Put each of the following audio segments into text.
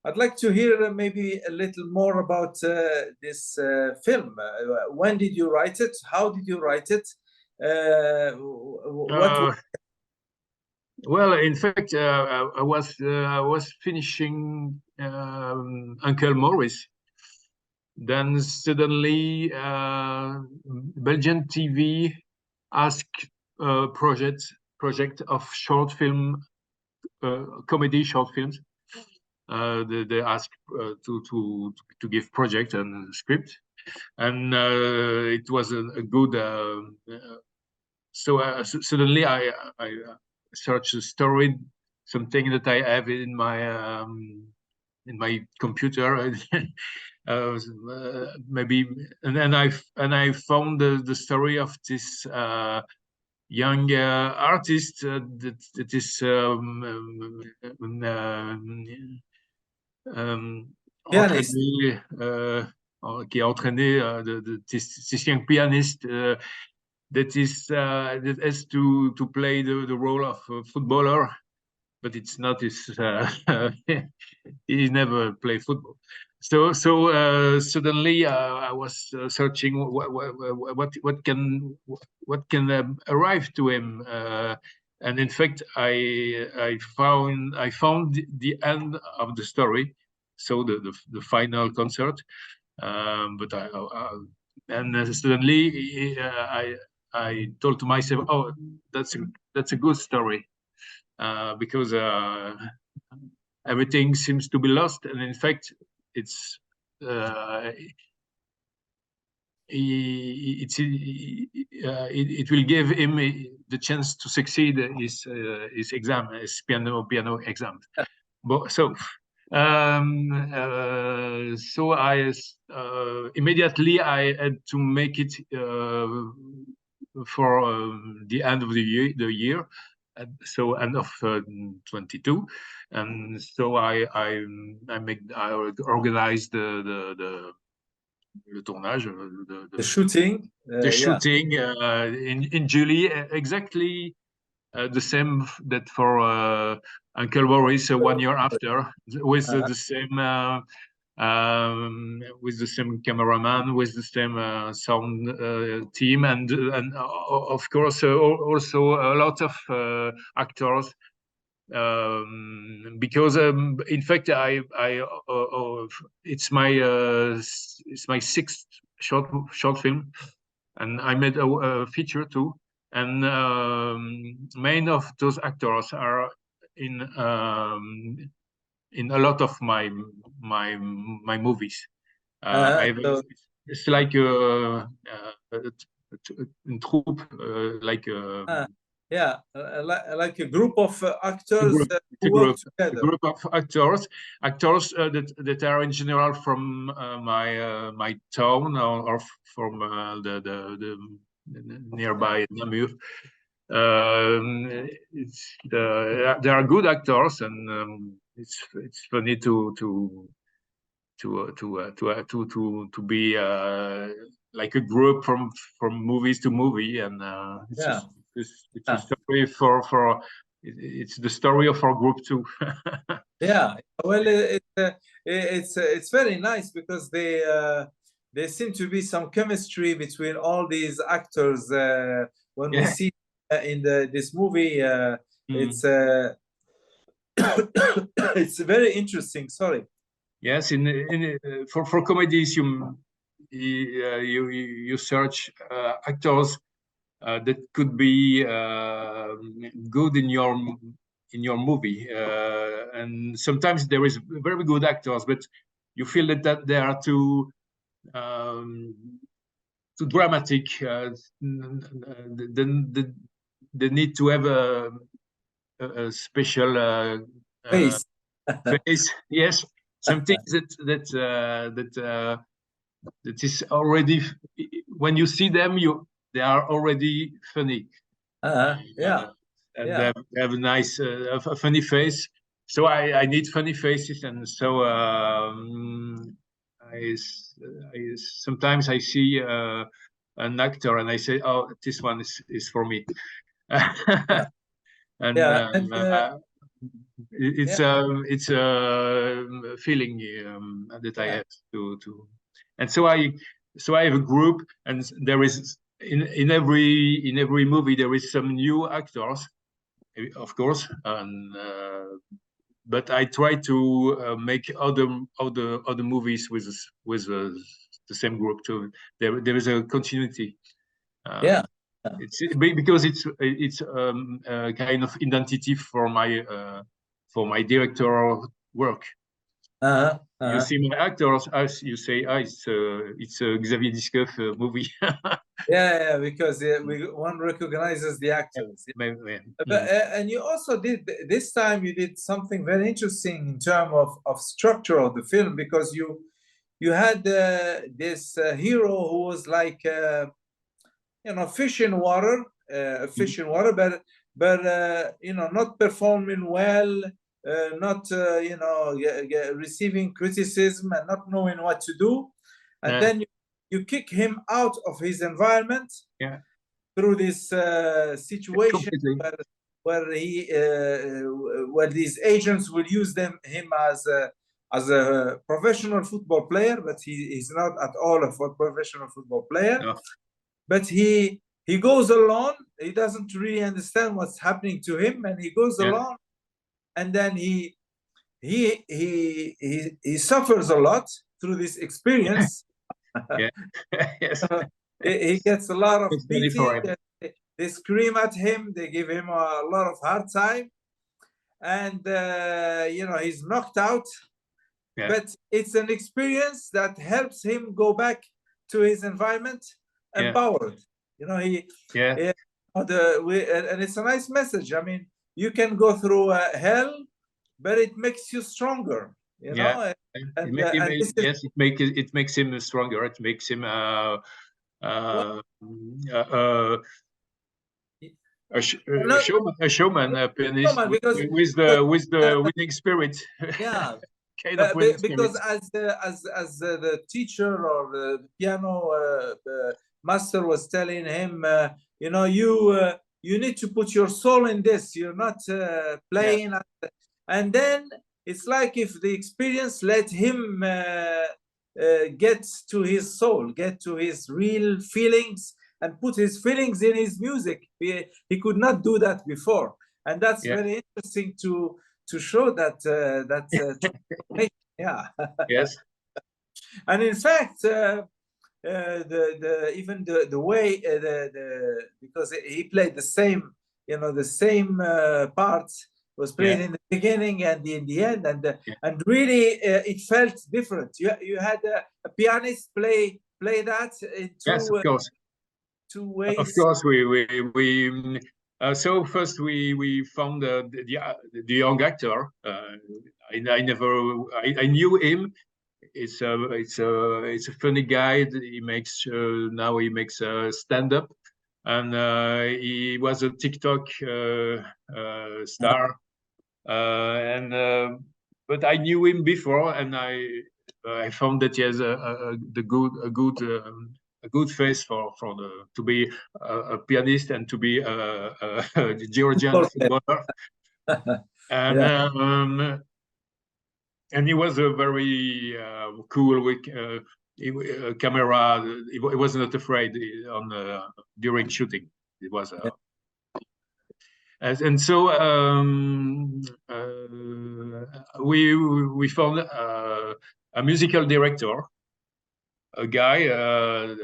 I'd like to hear maybe a little more about this film. When did you write it? How did you write it? Well, in fact, I was finishing Uncle Maurice. Then suddenly, Belgian TV asked a project of short film, comedy short films. They asked to give project and script, and it was a good. So suddenly I searched a story, something that I have in my computer. Maybe, and then I found the story of this young artist that is entraîné, qui a entraîné this young pianist that has to play the role of a footballer, but it's not his. He never played football. So suddenly I was searching what can arrive to him, and in fact I found the end of the story, so the final concert, but and suddenly I told to myself, oh, that's a good story, because everything seems to be lost, and in fact it's it will give him the chance to succeed his exam, his piano exam. But so I immediately I had to make it for the end of the year. So end of 22, and so I organized the tournage, the shooting, shooting in July, exactly the same that for Uncle Maurice 1 year after, with the same. With the same cameraman, with the same sound team, and of course also a lot of actors, because in fact it's my sixth short film, and I made a feature too, and many of those actors are in a lot of my movies. It's like a troupe, like like a group of actors who work together. A group of actors that are in general from my town, or from the nearby Namur. They are good actors, and it's funny to be like a group from movies to movie, and it's a story for it's the story of our group too. Yeah, well, it's very nice, because there seem to be some chemistry between all these actors when we see in this movie. It's it's very interesting. Sorry. Yes, for comedies, you search actors that could be good in your movie, and sometimes there is very good actors, but you feel that they are too dramatic. They need to have a special face. Face. Yes, something that is already, when you see them, they are already funny. Yeah. And they have a nice, a funny face. So I need funny faces, and so sometimes I see an actor and I say, oh, this one is for me. And It's a feeling that I have to, and so I have a group, and there is in every movie there is some new actors, of course, and but I try to make other movies with the same group too. There is a continuity. It's because it's a kind of identity for my directorial work. You see my actors, as you say, it's a Xavier Diskeuve movie. Because one recognizes the actors. And you also did this time. You did something very interesting in terms of structure of the film, because you had this hero who was like fish in water, but not performing well, not receiving criticism and not knowing what to do, and then you kick him out of his environment through this situation where these agents will use him as a professional football player, but he's not at all a professional football player. But he goes alone. He doesn't really understand what's happening to him, and he goes alone, and then he suffers a lot through this experience. He gets a lot of beating. They scream at him. They give him a lot of hard time, and he's knocked out. But it's an experience that helps him go back to his environment empowered. And it's a nice message. I mean, you can go through hell, but it makes you stronger. It makes him stronger. It makes him a showman, a pianist with the winning spirit. Because as the teacher or the piano master was telling him, you need to put your soul in this. You're not playing, and then it's like if the experience let him get to his soul, get to his real feelings, and put his feelings in his music. He could not do that before, and that's very interesting to show that yes. And in fact, even the way because he played the same parts was played in the beginning and in the end, and really it felt different. You had a pianist play that in two ways. Of course, we so first we found the young actor. I knew him. It's a funny guy. He makes now he makes stand up, and he was a TikTok star. But I knew him before, and I found that he has a good face to be a pianist and to be a Georgian footballer. And he was a very cool camera. He was not afraid during shooting. It was and so we found a musical director, a guy, a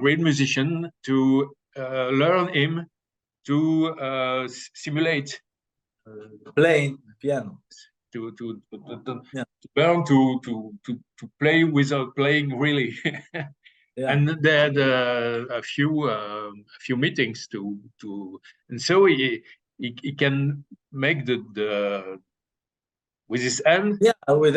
real musician, to learn him to simulate playing piano, to learn to play without playing really. And they had a few meetings and so he can make the with his hand, with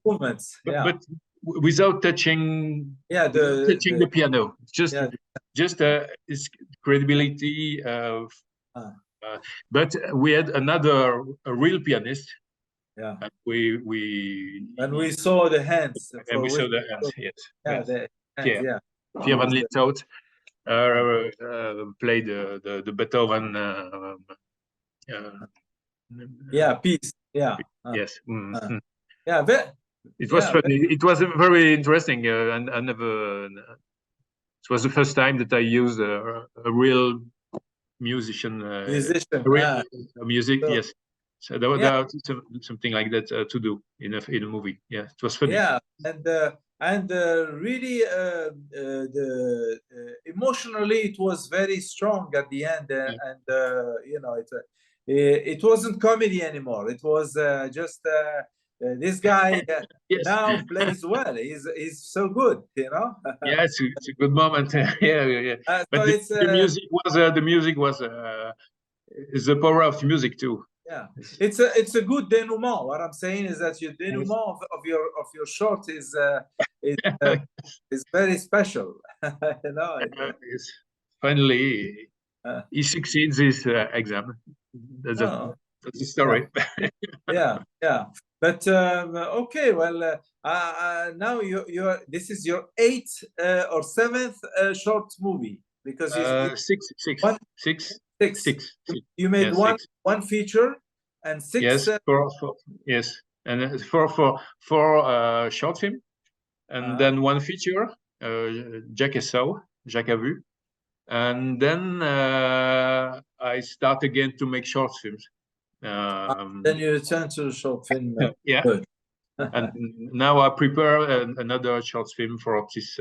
movements, but without touching the piano, just his credibility. But we had a real pianist. And we saw the hands. And we saw the hands. Yes. Pierre van Lieshout played the Beethoven Yeah, peace. Yeah. Yes. Yeah. It was funny. It was very interesting, and I never. It was the first time that I used a real musician, musician. real music. So, Yes. So that was something like that to do in a movie. Yeah, it was funny. Yeah, and really, the emotionally, it was very strong at the end, and you know, it wasn't comedy anymore. It was just this guy Yes. now plays well. He's so good, you know. Yeah, it's a good moment. Yeah. But So the music was is the power of music too. Yeah, it's a good denouement. What I'm saying is that your denouement of your short is is very special. You know. Yes. Finally, he succeeds his exam. That's the story. Yeah. But okay, well, now you're this is your eighth or seventh short movie because six. You made one feature and six. Yes, yes, and four short film, and then one feature, Jacques a vu, and then I start again to make short films. Then you return to short film. Yeah. Good. And now I prepare another short film for this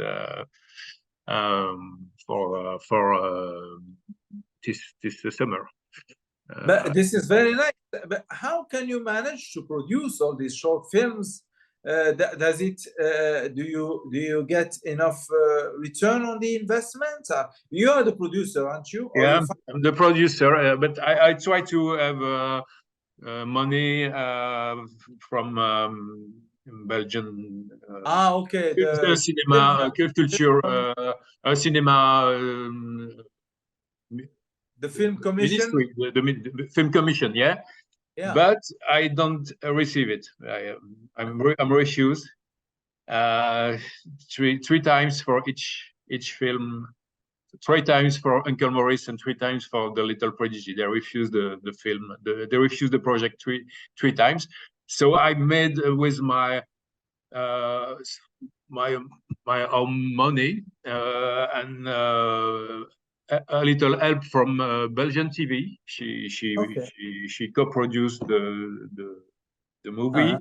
this summer. But this is very nice. But how can you manage to produce all these short films? Does it? Do you get enough return on the investment? You are the producer, aren't you? Or yeah, I'm the producer, but I try to have money from Belgian. Okay. The cinema, culture, cinema. The film commission. Ministry, the film commission, yeah. But I don't receive it. I'm refused. Three times for each film. 3 times for Uncle Maurice and 3 times for The Little Prodigy. They refused the film. They refused the project three times. So I made with my own money and a little help from Belgian TV. She co-produced the movie,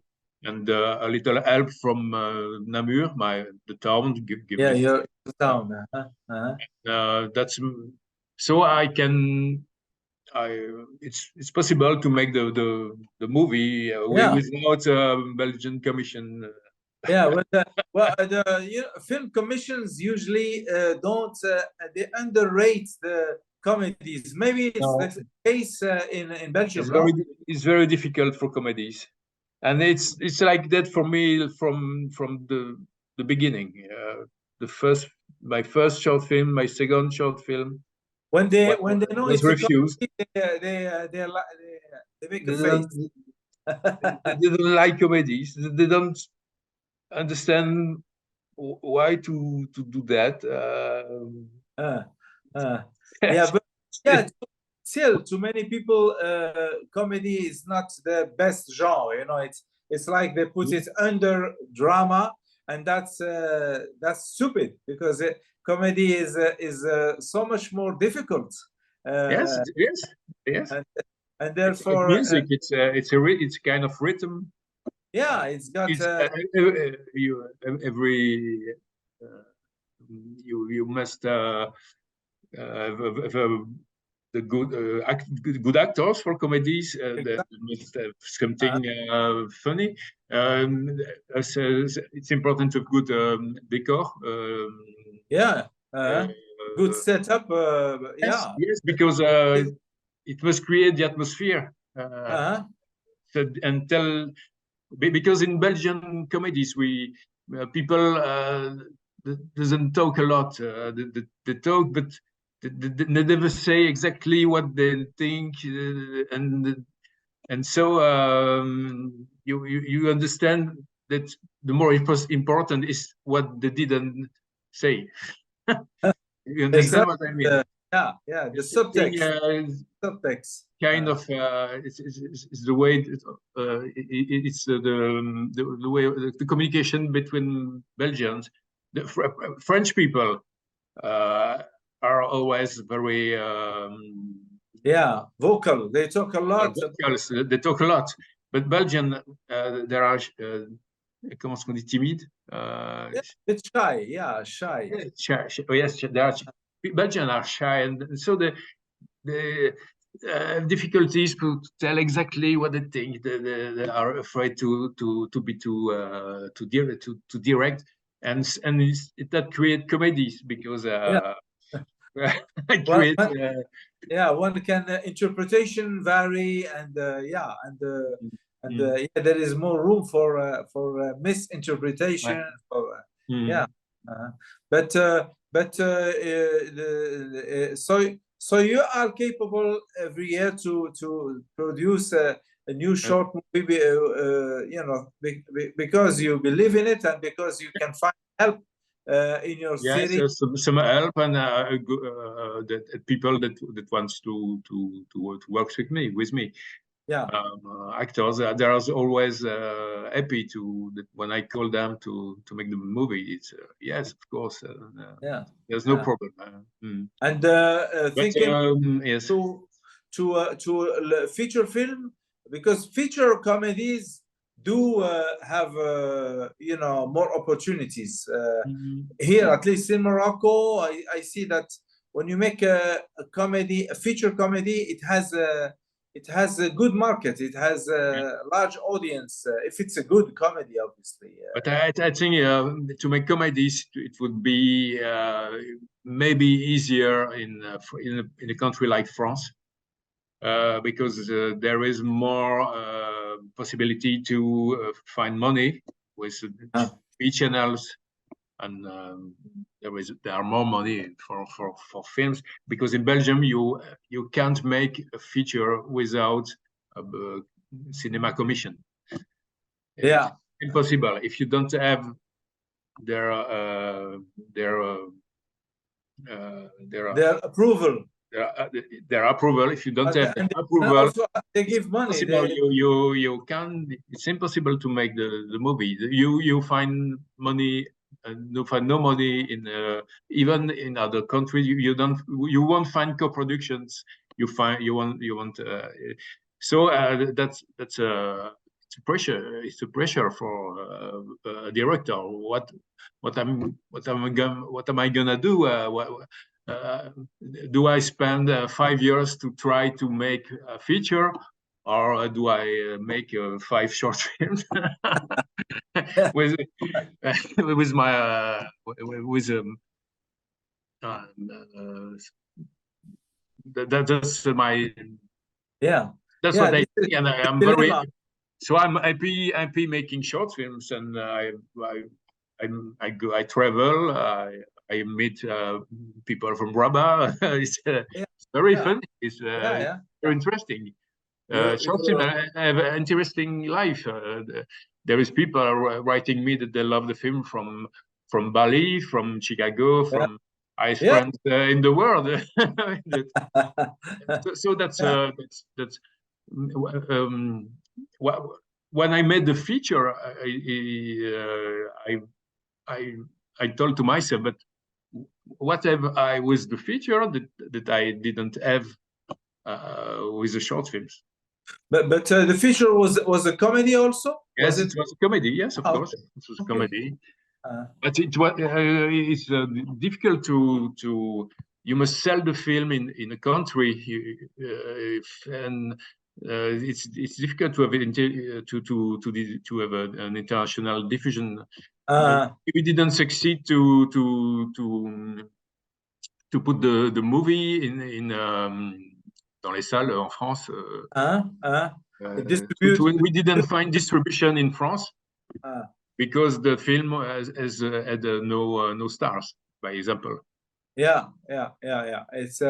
and a little help from Namur, the town. Your town. That's so I can. It's possible to make the movie without Belgian commission. Well, film commissions usually don't they underrate the comedies. Maybe it's the case in Belgium. It's very difficult for comedies, and it's like that for me from the beginning. My first short film, my second short film. When they know it's refused, they make a face. They don't like comedies. They don't understand why to do that. But still, to many people, comedy is not the best genre. You know, it's like they put it under drama, and that's stupid because comedy is so much more difficult. Yes. And therefore, like music, it's kind of rhythm. Yeah, it's got you must have the good actors for comedies that must have something funny. It's important to have good decor. Good setup. Yes, because it must create the atmosphere. And tell, because in Belgian comedies people doesn't talk a lot. They talk, but they never say exactly what they think, and so you understand that the more important is what they didn't say. You understand what I mean? yeah. The thing, subtext. kind of it's the way it's the way the communication between Belgians. The French people are always very vocal. They talk a lot. vocal, they talk a lot, but Belgian there are comment on dit timide? It's shy, shy. Yes, there are Belgians are shy, and so the difficulties to tell exactly what they think. They are afraid to be too direct, and that create comedies because create. One can interpretation vary, and there is more room for misinterpretation. So you are capable every year to produce a new short movie, because you believe in it and because you can find help in your city. Yes, some help and people that wants to work with me. Actors, they are always happy when I call them to make the movie. It's yes, of course. There's no problem. And thinking yes. to feature film, because feature comedies do have more opportunities here, at least in Morocco. I see that when you make a comedy, a feature comedy, it has a good market. It has a large audience if it's a good comedy, obviously. But I think to make comedies, it would be maybe easier in a country like France, because there is more possibility to find money with TV channels, and there are more money for films, because in Belgium you can't make a feature without a cinema commission. It's impossible if you don't have their approval. Their approval. If you don't have their approval, also, they give money. You can. It's impossible to make the movie. You find money. You find no money in even in other countries. You won't find co-productions. You want. So that's it's a pressure. It's a pressure for a director. What am I gonna do? Do I spend 5 years to try to make a feature, or do I make 5 short films with my that's my that's what I think, and I'm very. So I'm happy making short films, and I travel. I meet people from Rabat. It's very fun. It's very interesting. Short film have an interesting life. There is people writing me that they love the film from Bali, from Chicago, from highest friends in the world. So that's when I made the feature, I told to myself, but what have I with the feature that I didn't have with the short films? But the feature was a comedy also. Yes, it was a comedy. Yes, of course, it was a comedy. But it's difficult to. You must sell the film in a country, and it's difficult to have an international diffusion. We didn't succeed to put the movie in dans les salles en France. We didn't find distribution in France because the film had no stars, by example. It's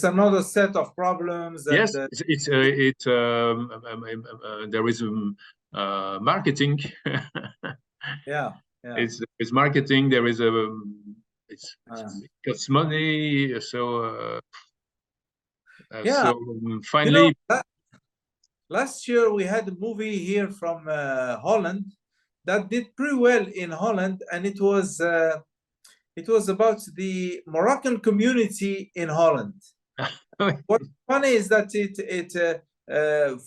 another set of problems. Yes, there is marketing. It's marketing. There is it costs money. So yeah, so finally, last year we had a movie here from Holland that did pretty well in Holland, and it was about the Moroccan community in Holland. What's funny is that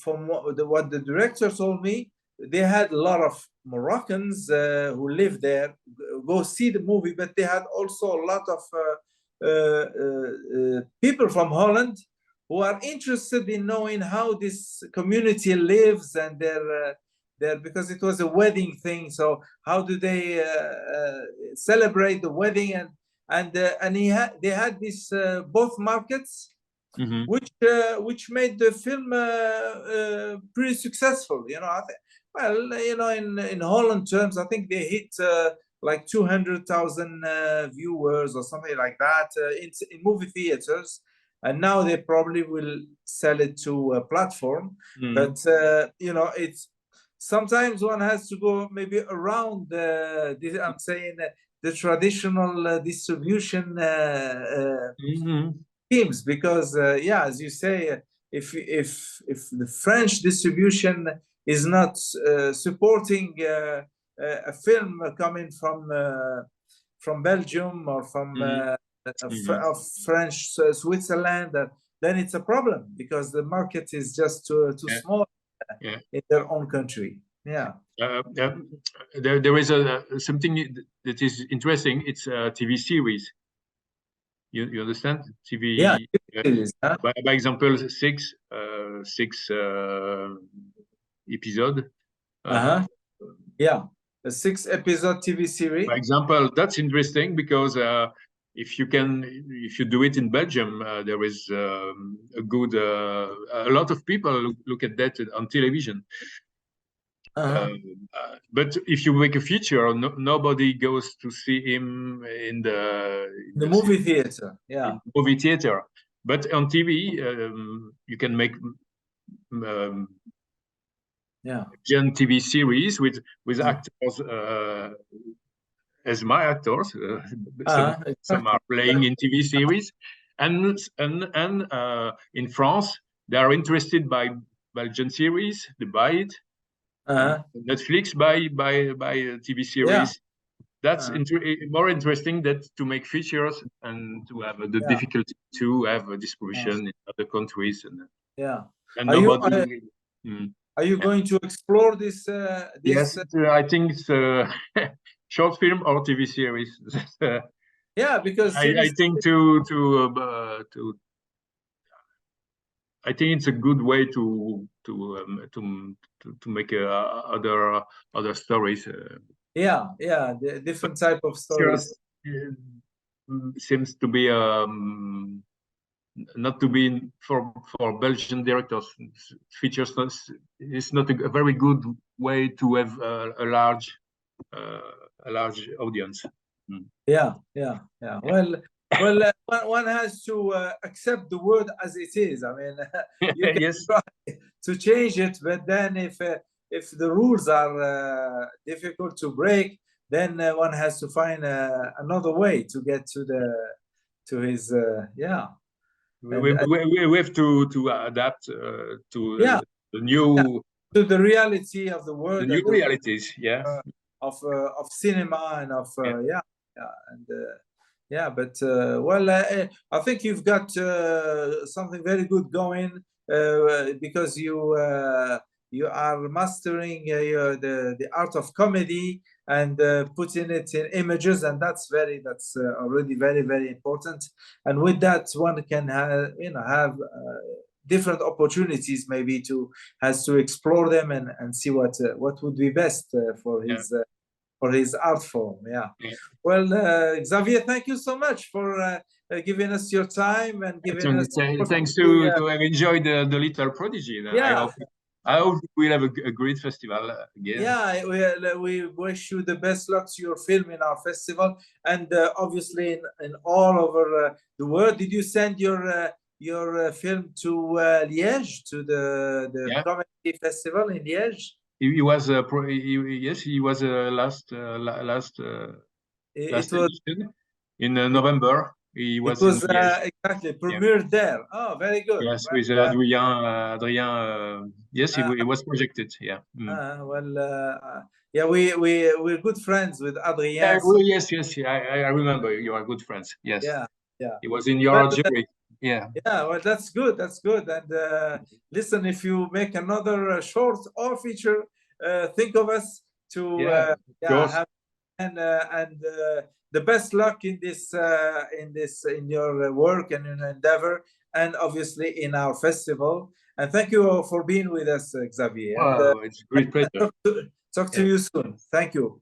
from what the director told me, they had a lot of Moroccans who live there go see the movie, but they had also a lot of people from Holland who are interested in knowing how this community lives and their because it was a wedding thing. So how do they celebrate the wedding? And they had this both markets, which made the film pretty successful. In Holland terms, I think they hit like 200,000 viewers or something like that in movie theaters, and now they probably will sell it to a platform. But it's sometimes one has to go maybe around I'm saying the traditional distribution teams, because as you say, if the French distribution is not supporting a film coming from Belgium or from French Switzerland, then it's a problem, because the market is just too small in their own country. There is something that is interesting. It's a TV series. You understand? TV. By example, six episode. A 6-episode TV series. For example, that's interesting because if you do it in Belgium, there is a lot of people look at that on television. But if you make a feature, nobody goes to see him in the movie theater. Movie theater. But on TV, you can make TV series with actors as my actors. Some are playing in TV series, and in France they are interested by Belgian series. They buy it. Netflix by TV series. That's more interesting than to make features and to have the difficulty to have a distribution in other countries. And nobody. Are you going to explore this? Yes, I think it's a short film or TV series. Because I think I think it's a good way to make other stories. The different type of stories. Seems to be not to be for Belgian directors. Features is not a very good way to have a large audience. Well, one has to accept the word as it is. I mean, you can try to change it, but then if the rules are difficult to break, then one has to find another way to get to his We have to adapt to the new to the reality of the world, the new realities, of cinema and of but I think you've got something very good going, because you are mastering the art of comedy and putting it in images, and that's already very, very important. And with that, one can have different opportunities, maybe has to explore them and see what would be best for his art form. Well, Xavier, thank you so much for giving us your time and giving us. Thanks to have enjoyed the little Prodigy. I hope we'll have a great festival again. We wish you the best luck to your film in our festival, and obviously in all over the world. Did you send your film to Liège, to the comedy festival in Liège? He was yes, he was last edition. in November. He was It was in Liège. exactly premiered there. Oh, very good. Yes, Very with Adrien. Yes, he was projected. Yeah. Well, yeah, we're good friends with Adrien. Well, yes. I remember you are good friends. Yes. Yeah. He was in your Well, jury. Yeah. yeah, well, that's good. That's good. And listen, if you make another short or feature, think of us to have and the best luck in this in your work and in endeavor, and obviously in our festival. And thank you for being with us, Xavier. Wow, it's a great pleasure. Talk to you soon. Thank you.